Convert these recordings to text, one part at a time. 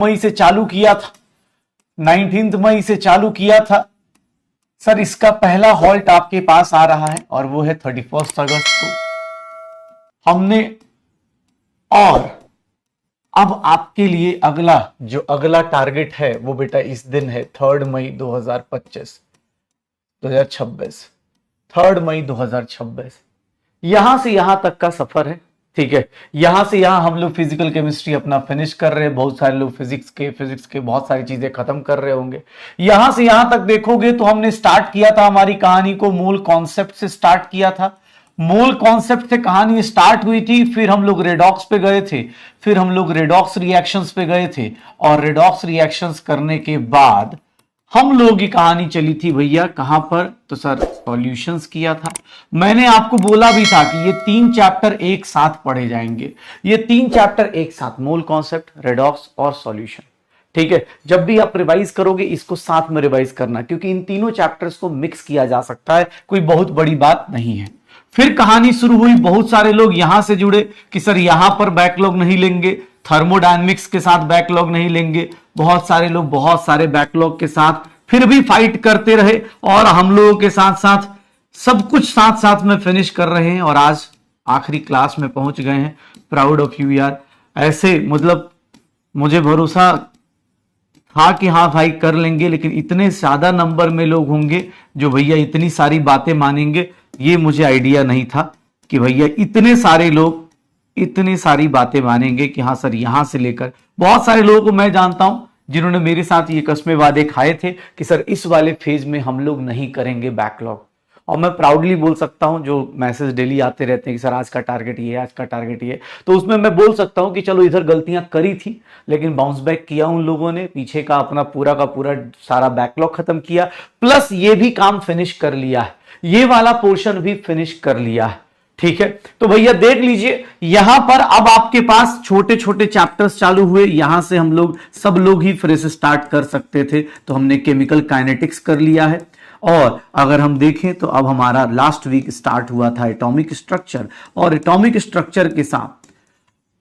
मई से चालू किया था, 19 मई से चालू किया था सर। इसका पहला हॉल्ट आपके पास आ रहा है और वो है 31 अगस्त को हमने। और अब आपके लिए अगला टारगेट है वो बेटा इस दिन है 3 मई 2025 2026, 3 मई 2026। यहां से यहां तक का सफर है, ठीक है। यहां से यहां हम लोग फिजिकल केमिस्ट्री अपना फिनिश कर रहे हैं, बहुत सारे लोग फिजिक्स के बहुत सारी चीजें खत्म कर रहे होंगे। यहां से यहां तक देखोगे तो हमने स्टार्ट किया था हमारी कहानी को, मूल कॉन्सेप्ट से स्टार्ट किया था। मूल कॉन्सेप्ट से कहानी स्टार्ट हुई थी, फिर हम लोग रेडॉक्स पे गए थे, फिर हम लोग रेडॉक्स रिएक्शंस पे गए थे, और रेडॉक्स रिएक्शंस करने के बाद हम लोगों की कहानी चली थी भैया कहां पर, तो सर सॉल्यूशंस किया था। मैंने आपको बोला भी था कि ये 3 चैप्टर एक साथ पढ़े जाएंगे, ये 3 चैप्टर एक साथ, मूल कॉन्सेप्ट, रेडॉक्स और सॉल्यूशन, ठीक है। जब भी आप रिवाइज करोगे इसको साथ में रिवाइज करना, क्योंकि इन तीनों चैप्टर्स को मिक्स किया जा सकता है, कोई बहुत बड़ी बात नहीं है। फिर कहानी शुरू हुई, बहुत सारे लोग यहां से जुड़े कि सर यहां पर बैकलॉग नहीं लेंगे, थर्मोडायनेमिक्स के साथ बैकलॉग नहीं लेंगे। बहुत सारे लोग बहुत सारे बैकलॉग के साथ फिर भी फाइट करते रहे, और हम लोगों के साथ साथ सब कुछ साथ साथ में फिनिश कर रहे हैं, और आज आखिरी क्लास में पहुंच गए हैं। प्राउड ऑफ यू यार। ऐसे मतलब मुझे भरोसा था कि हाँ भाई कर लेंगे, लेकिन इतने ज्यादा नंबर में लोग होंगे जो भैया इतनी सारी बातें मानेंगे, ये मुझे आइडिया नहीं था कि भैया इतने सारे लोग इतनी सारी बातें मानेंगे कि हाँ सर यहां से लेकर। बहुत सारे लोगों को मैं जानता हूं जिन्होंने मेरे साथ ये कस्मे वादे खाए थे कि सर इस वाले फेज में हम लोग नहीं करेंगे बैकलॉग, और मैं प्राउडली बोल सकता हूं, जो मैसेज डेली आते रहते हैं कि सर आज का टारगेट ये है, आज का टारगेट ये है, तो उसमें मैं बोल सकता हूं कि चलो इधर गलतियां करी थी लेकिन बाउंस बैक किया उन लोगों ने, पीछे का अपना पूरा का पूरा सारा बैकलॉग खत्म किया, प्लस ये भी काम फिनिश कर लिया है, ये वाला पोर्शन भी फिनिश कर लिया है, ठीक है। तो भैया देख लीजिए यहां पर अब आपके पास छोटे छोटे चैप्टर्स चालू हुए, यहां से हम लोग सब लोग ही फिर से स्टार्ट कर सकते थे, तो हमने केमिकल काइनेटिक्स कर लिया है। और अगर हम देखें तो अब हमारा लास्ट वीक स्टार्ट हुआ था एटॉमिक स्ट्रक्चर, और एटॉमिक स्ट्रक्चर के साथ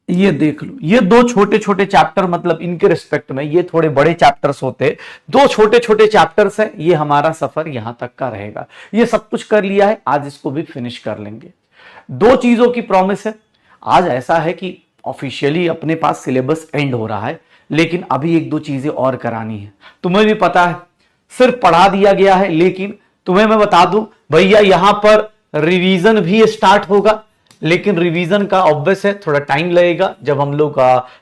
ये देख लो, ये 2 छोटे छोटे चैप्टर, मतलब इनके रिस्पेक्ट में ये थोड़े बड़े चैप्टर्स होते, 2 छोटे छोटे चैप्टर्स हैं, ये हमारा सफर यहां तक का रहेगा। ये सब कुछ कर लिया है, आज इसको भी फिनिश कर लेंगे। 2 चीजों की प्रॉमिस है। आज ऐसा है कि ऑफिशियली अपने पास सिलेबस एंड हो रहा है, लेकिन अभी 1-2 चीजें और करानी है। तुम्हें भी पता है सिर्फ पढ़ा दिया गया है, लेकिन तुम्हें मैं बता दूं भैया यहां पर रिवीजन भी स्टार्ट होगा, लेकिन रिवीजन का ऑब्वियस है थोड़ा टाइम लगेगा। जब हम लोग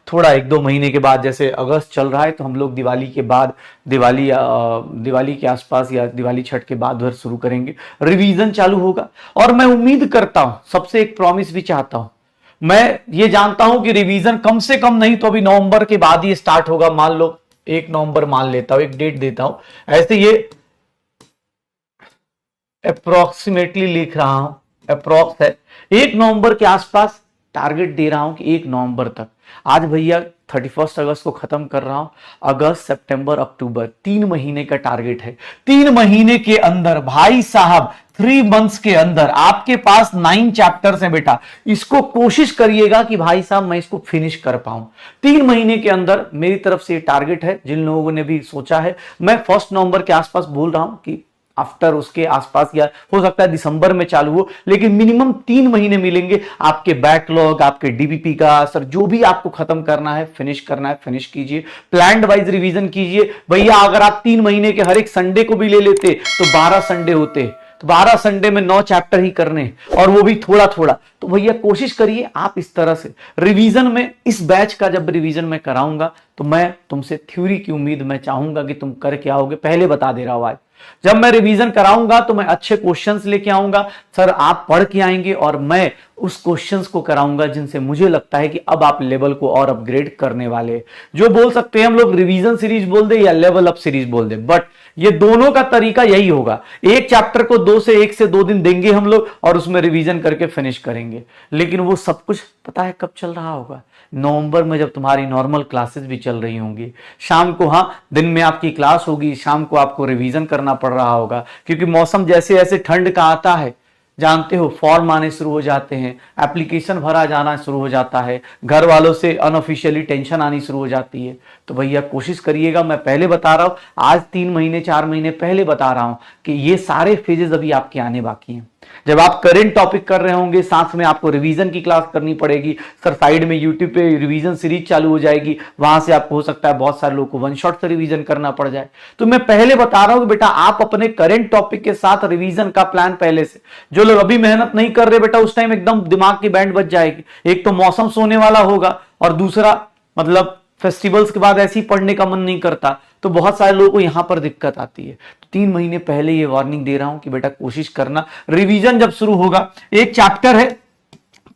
थोड़ा 1-2 महीने के बाद, जैसे अगस्त चल रहा है तो हम लोग दिवाली के बाद, दिवाली के आसपास या दिवाली छठ के बाद उधर शुरू करेंगे, रिवीजन चालू होगा। और मैं उम्मीद करता हूं, सबसे एक प्रॉमिस भी चाहता हूं, मैं ये जानता हूं कि रिवीजन कम से कम नहीं तो अभी नवंबर के बाद ही स्टार्ट होगा। मान लो 1 नवंबर मान लेता हूं, एक डेट देता हूं, ऐसे ये अप्रोक्सीमेटली लिख रहा हूं, अप्रोक्स है 1 नवंबर के आसपास टारगेट दे रहा हूं कि 1 नवंबर तक। आज भैया 31 अगस्त को खत्म कर रहा हूं, अगस्त, सितंबर, अक्टूबर 3 महीने का टारगेट है। 3 महीने के अंदर भाई साहब 3 मंथ्स के अंदर आपके पास 9 चैप्टर्स हैं बेटा। इसको कोशिश करिएगा कि भाई साहब मैं इसको फिनिश कर पाऊं 3 महीने के अंदर। मेरी तरफ से टारगेट है, जिन लोगों ने भी सोचा है, मैं 1 नवंबर के आसपास बोल रहा हूं कि आफ्टर उसके आसपास, या हो सकता है दिसंबर में चालू हो, लेकिन मिनिमम 3 महीने मिलेंगे आपके बैकलॉग, आपके डीबीपी का सर जो भी आपको खत्म करना है, फिनिश करना है, फिनिश कीजिए। प्लान्ड वाइज रिवीजन कीजिए भैया। अगर आप 3 महीने के हर एक संडे को भी ले लेते तो 12 संडे होते, तो 12 संडे में 9 चैप्टर ही करने, और वो भी थोड़ा थोड़ा। तो भैया कोशिश करिए आप इस तरह से रिवीजन में, इस बैच का जब रिवीजन मैं कराऊंगा तो मैं तुमसे थ्योरी की उम्मीद मैं चाहूंगा कि तुम करके आओगे। पहले बता दे रहा हूं, आज जब मैं रिवीजन कराऊंगा तो मैं अच्छे क्वेश्चंस लेके आऊंगा सर, आप पढ़ के आएंगे, और मैं उस क्वेश्चंस को कराऊंगा जिनसे मुझे लगता है कि अब आप लेवल को और अपग्रेड करने वाले। जो बोल सकते हैं हम लोग रिवीजन सीरीज बोल दे या लेवल अप सीरीज बोल दे, बट ये दोनों का तरीका यही होगा। एक चैप्टर को 1 से 2 दिन देंगे हम लोग, और उसमें रिवीजन करके फिनिश करेंगे। लेकिन वो सब कुछ पता है कब चल रहा होगा? नवंबर में, जब तुम्हारी नॉर्मल क्लासेस भी चल रही होंगी। शाम को, हाँ दिन में आपकी क्लास होगी, शाम को आपको रिवीजन करना पड़ रहा होगा, क्योंकि मौसम जैसे जैसे ठंड का आता है, जानते हो फॉर्म आने शुरू हो जाते हैं, एप्लीकेशन भरा जाना शुरू हो जाता है, घर वालों से अनऑफिशियली टेंशन आनी शुरू हो जाती है। तो भैया कोशिश करिएगा, मैं पहले बता रहा हूं, आज 3 महीने 4 महीने पहले बता रहा हूं कि ये सारे फेजेस अभी आपके आने बाकी हैं। जब आप करंट टॉपिक कर रहे होंगे, साथ में आपको रिवीजन की क्लास करनी पड़ेगी, सर साइड में यूट्यूब पे रिवीजन सीरीज चालू हो जाएगी, वहां से आपको हो सकता है बहुत सारे लोगों को वन शॉट से रिवीजन करना पड़ जाए। तो मैं पहले बता रहा हूं कि बेटा आप अपने करंट टॉपिक के साथ रिवीजन का प्लान पहले से, जो लोग अभी मेहनत नहीं कर रहे बेटा, उस टाइम एकदम दिमाग की बैंड बज जाएगी। एक तो मौसम सोने वाला होगा, और दूसरा मतलब फेस्टिवल्स के बाद ऐसे ही पढ़ने का मन नहीं करता, तो बहुत सारे लोगों को यहां पर दिक्कत आती है। तो 3 महीने पहले ये वार्निंग दे रहा हूं कि बेटा कोशिश करना, रिवीजन जब शुरू होगा, एक चैप्टर है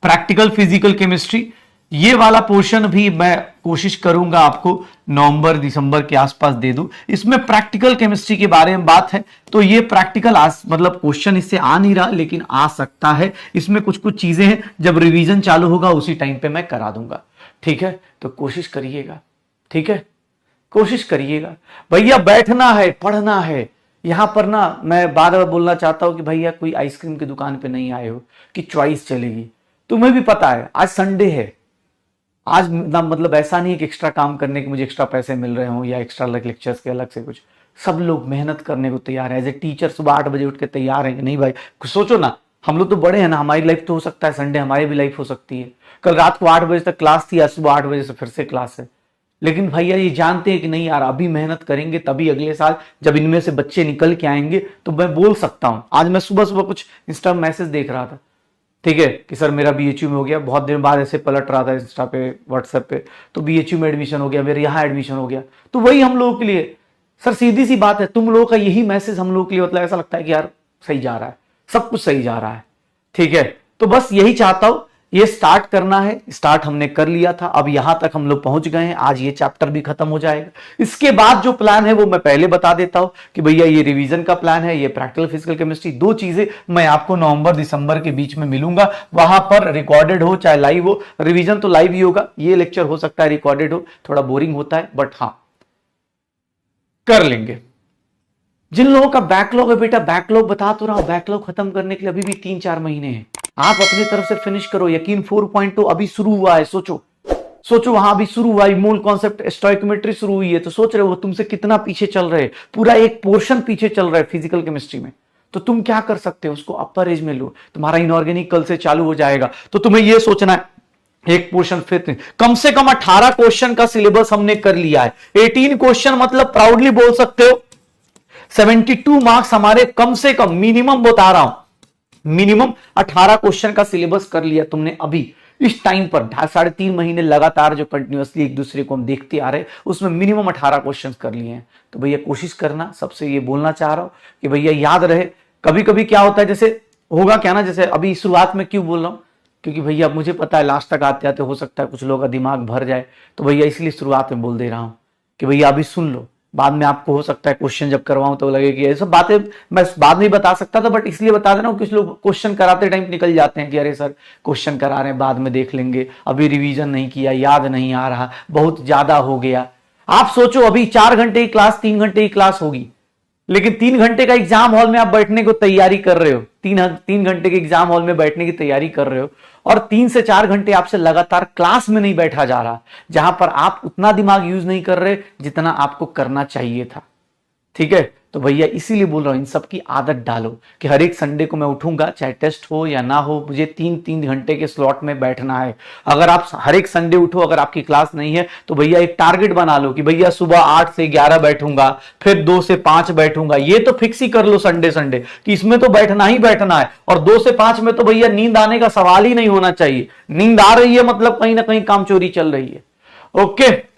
प्रैक्टिकल फिजिकल केमिस्ट्री, ये वाला पोर्शन भी मैं कोशिश करूंगा आपको नवंबर दिसंबर के आसपास दे दूं। इसमें प्रैक्टिकल केमिस्ट्री के बारे में बात है, तो ये प्रैक्टिकल मतलब क्वेश्चन इससे आ नहीं रहा, लेकिन आ सकता है। इसमें कुछ कुछ चीजें हैं, जब रिवीजन चालू होगा उसी टाइम पे मैं करा दूंगा, ठीक है। तो कोशिश करिएगा, ठीक है, कोशिश करिएगा भैया। बैठना है, पढ़ना है। यहां पर ना मैं बार बार बोलना चाहता हूं कि भैया कोई आइसक्रीम की दुकान पे नहीं आए हो कि चॉइस चलेगी। तुम्हें भी पता है आज संडे है, आज ना मतलब ऐसा नहीं है कि एक्स्ट्रा काम करने के मुझे एक्स्ट्रा पैसे मिल रहे हो या एक्स्ट्रा लेक्चर्स के अलग से कुछ। सब लोग मेहनत करने को तैयार है। एज ए टीचर सुबह 8 बजे उठ के तैयार है कि नहीं भाई। कुछ सोचो ना, हम लोग तो बड़े हैं ना, हमारी लाइफ तो हो सकता है संडे हमारी भी लाइफ हो सकती है। कल रात को 8 बजे तक क्लास थी, आज सुबह 8 बजे से फिर से क्लास है। लेकिन भैया ये जानते हैं कि नहीं यार, अभी मेहनत करेंगे तभी अगले साल जब इनमें से बच्चे निकल के आएंगे तो मैं बोल सकता हूं। आज मैं सुबह सुबह कुछ इंस्टा मैसेज देख रहा था, ठीक है, कि सर मेरा बीएचयू में हो गया। बहुत दिन बाद ऐसे पलट रहा था इंस्टा पे व्हाट्सएप पे, तो बीएचयू में एडमिशन हो गया, मेरे यहाँ एडमिशन हो गया। तो वही हम लोगों के लिए सर सीधी सी बात है, तुम लोगों का यही मैसेज हम लोगों के लिए मतलब ऐसा लगता है कि यार सही जा रहा है, सब कुछ सही जा रहा है, ठीक है। तो बस यही चाहता हूं, ये स्टार्ट करना है, स्टार्ट हमने कर लिया था, अब यहां तक हम लोग पहुंच गए हैं। आज ये चैप्टर भी खत्म हो जाएगा। इसके बाद जो प्लान है वो मैं पहले बता देता हूं कि भैया ये रिवीजन का प्लान है, ये प्रैक्टिकल फिजिकल केमिस्ट्री, 2 चीजें मैं आपको नवंबर दिसंबर के बीच में मिलूंगा। वहां पर रिकॉर्डेड हो चाहे लाइव हो, रिवीजन तो लाइव ही होगा, ये लेक्चर हो सकता है रिकॉर्डेड हो, थोड़ा बोरिंग होता है बट हाँ कर लेंगे। जिन लोगों का बैकलॉग है बेटा, बैकलॉग बता तो रहा हूं, बैकलॉग खत्म करने के लिए अभी भी 3-4 महीने हैं। आप अपनी तरफ से फिनिश करो। यकीन 4.2 अभी शुरू हुआ है, सोचो वहां अभी शुरू हुआ है, मूल कॉन्सेप्ट स्टोइकोमेट्री शुरू हुई है। तो सोच रहे हो तुमसे कितना पीछे चल रहे हैं, पूरा एक पोर्शन पीछे चल रहा है फिजिकल केमिस्ट्री में। तो तुम क्या कर सकते हो, उसको अपर एज में लो। तुम्हारा इनऑर्गेनिक कल से चालू हो जाएगा, तो तुम्हें यह सोचना है एक पोर्शन फिर कम से कम 18 क्वेश्चन का सिलेबस हमने कर लिया है। 18 क्वेश्चन मतलब प्राउडली बोल सकते हो 72 मार्क्स हमारे कम से कम, मिनिमम बता रहा हूं, मिनिमम 18 क्वेश्चन का सिलेबस कर लिया तुमने अभी इस टाइम पर। 3.5 महीने लगातार जो कंटिन्यूअसली एक दूसरे को हम देखते आ रहे, उसमें मिनिमम 18 क्वेश्चन कर लिए हैं। तो भैया कोशिश करना, सबसे ये बोलना चाह रहा हूं कि भैया याद रहे। कभी कभी क्या होता है, जैसे होगा क्या ना, जैसे अभी शुरुआत में क्यों बोल रहा हूं, क्योंकि भैया मुझे पता है लास्ट तक आते आते हो सकता है कुछ लोगों का दिमाग भर जाए, तो भैया इसलिए शुरुआत में बोल दे रहा हूं कि भैया अभी सुन लो। बाद में आपको हो सकता है क्वेश्चन जब करवाऊं तो लगे कि ये सब बातें मैं बाद में बता सकता था, बट इसलिए बता देना, कुछ लोग क्वेश्चन कराते टाइम निकल जाते हैं कि अरे सर क्वेश्चन करा रहे हैं, बाद में देख लेंगे, अभी रिवीजन नहीं किया, याद नहीं आ रहा, बहुत ज्यादा हो गया। आप सोचो अभी 4 घंटे की क्लास, 3 घंटे की क्लास होगी, लेकिन 3 घंटे का एग्जाम हॉल में आप बैठने को तैयारी कर रहे हो, 3 घंटे के एग्जाम हॉल में बैठने की तैयारी कर रहे हो, और 3 से 4 घंटे आपसे लगातार क्लास में नहीं बैठा जा रहा, जहां पर आप उतना दिमाग यूज नहीं कर रहे जितना आपको करना चाहिए था, ठीक है। तो भैया इसीलिए बोल रहा हूं, इन सब की आदत डालो कि हर एक संडे को मैं उठूंगा, चाहे टेस्ट हो या ना हो, मुझे 3-3 घंटे के स्लॉट में बैठना है। अगर आप हर एक संडे उठो, अगर आपकी क्लास नहीं है तो भैया एक टारगेट बना लो कि भैया सुबह 8 से 11 बैठूंगा, फिर 2 से 5 बैठूंगा। ये तो फिक्स ही कर लो संडे कि इसमें तो बैठना ही बैठना है। और 2 से 5 में तो भैया नींद आने का सवाल ही नहीं होना चाहिए। नींद आ रही है मतलब कहीं ना कहीं काम चोरी चल रही है। ओके।